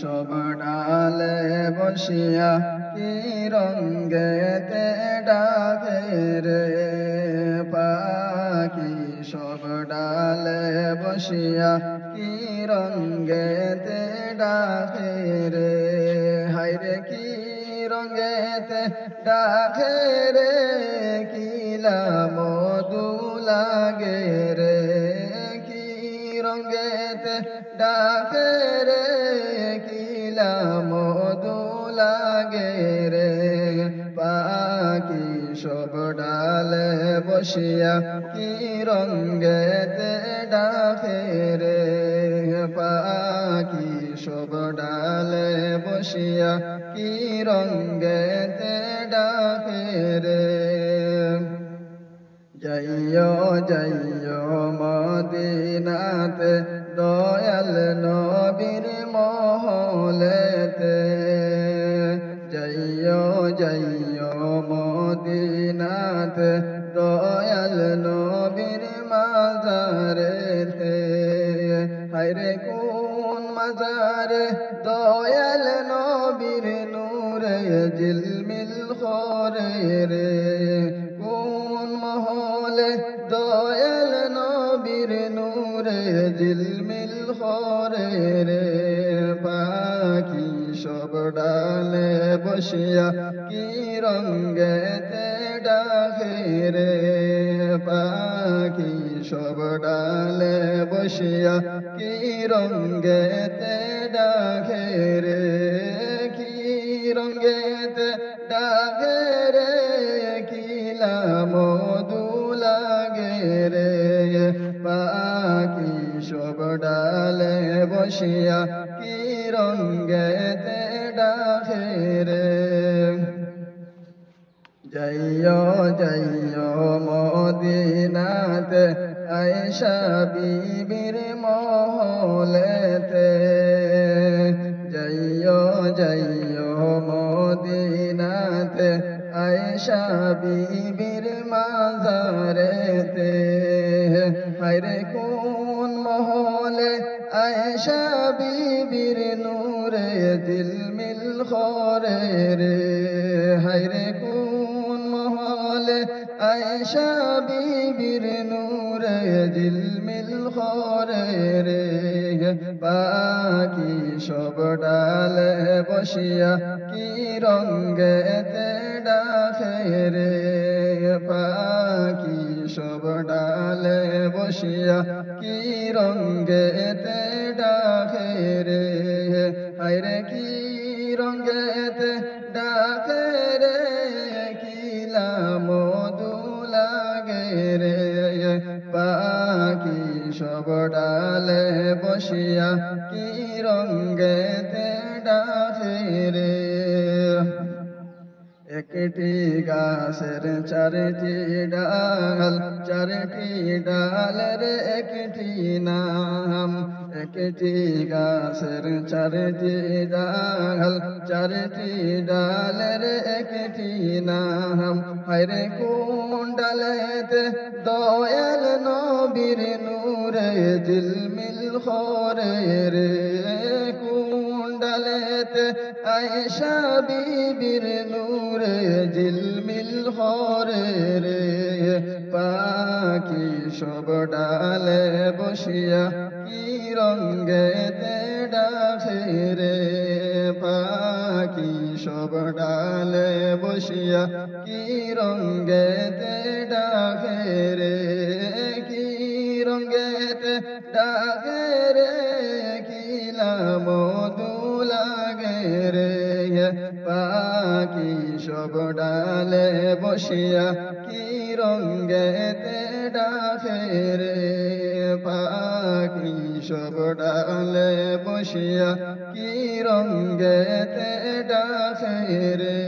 সব ডালে বসিয়া কি রঙ্গেতে ডাকে রে পাখি সব ডালে বসিয়া কি রঙ্গেতে ডাকে রে হায়রে কি রঙ্গেতে ডাকে রে কিলা মধু লাগে রে কি রঙ্গেতে ডাকে রে কিলা মধু লাগে রে পাখি সব ডালে বসিয়া কি রঙ্গেতে ডাকে রে পাখি সব ডালে বসিয়া কি রঙ্গেতে ডাকে রে যাইও যাইও মদিনাতে দয়াল নবীর মহলেতে যাইও যাইও মদিনাতে দয়াল নবীর মাজারেতে হায়রে কোন মাজারে দয়াল নবীর নূরে জিলমিল করে রে কোন মহলে দয়াল নবীর নূরে জিলমিল করে রে পাখি সব ডালে বসিয়া কি রঙ্গেতে ডাকে রে পাখি সব ডালে বসিয়া কি রঙ্গেতে ডাকে রে কি রঙ্গেতে ডাকে রে কিলা মধু লাগে রে পাখি সব ডালে বসিয়া কি রঙ্গেতে ডাকে রে যাইও যাইও মদিনাতে আয়েশা বিবির মহলেতে যাইও যাইও মদিনাতে আয়েশা বিবির মাজারেতে হায়রে কোন মহলে আয়েশা বিবির নূরে জিলমিল করে রে হায়রে কোন মহলে আয়েশা বিবির নূরে জিলমিল করে রে পাখি সব ডালে বসিয়া কি রঙ্গেতে ডাকে রে পাখি সব ডালে বসিয়া কি রঙ্গেতে ডাকে রে হায়রে কি রঙ্গেতে ডাকে রে কিলা মধু লাগে রে পাখি সব ডালে বসিয়া কি রঙ্গেতে ডাকে রে একটি গাছের চারটি ডাল চারটি ডালের একটি নাম একটি গাছের চারটি ডাল চারটি ডালের একটি নাম হায়রে কোন ডালেতে দয়াল নবীর নূরে জিলমিল করে রে কোন ডালেতে আয়েশা বিবির নূরে জিলমিল করে রে পাখি সব ডালে বসিয়া কি রঙ্গেতে ডাকে রে পাখি সব ডালে বসিয়া কি রঙ্গেতে ডাকে রে কি রঙ্গেতে ডাকে রে কিলা মধু লাগে রে পাখি সব ডালে বসিয়া কি রঙ্গেতে ডাকে রে পাখি সব ডালে বসিয়া কি রঙ্গেতে ডাকে রে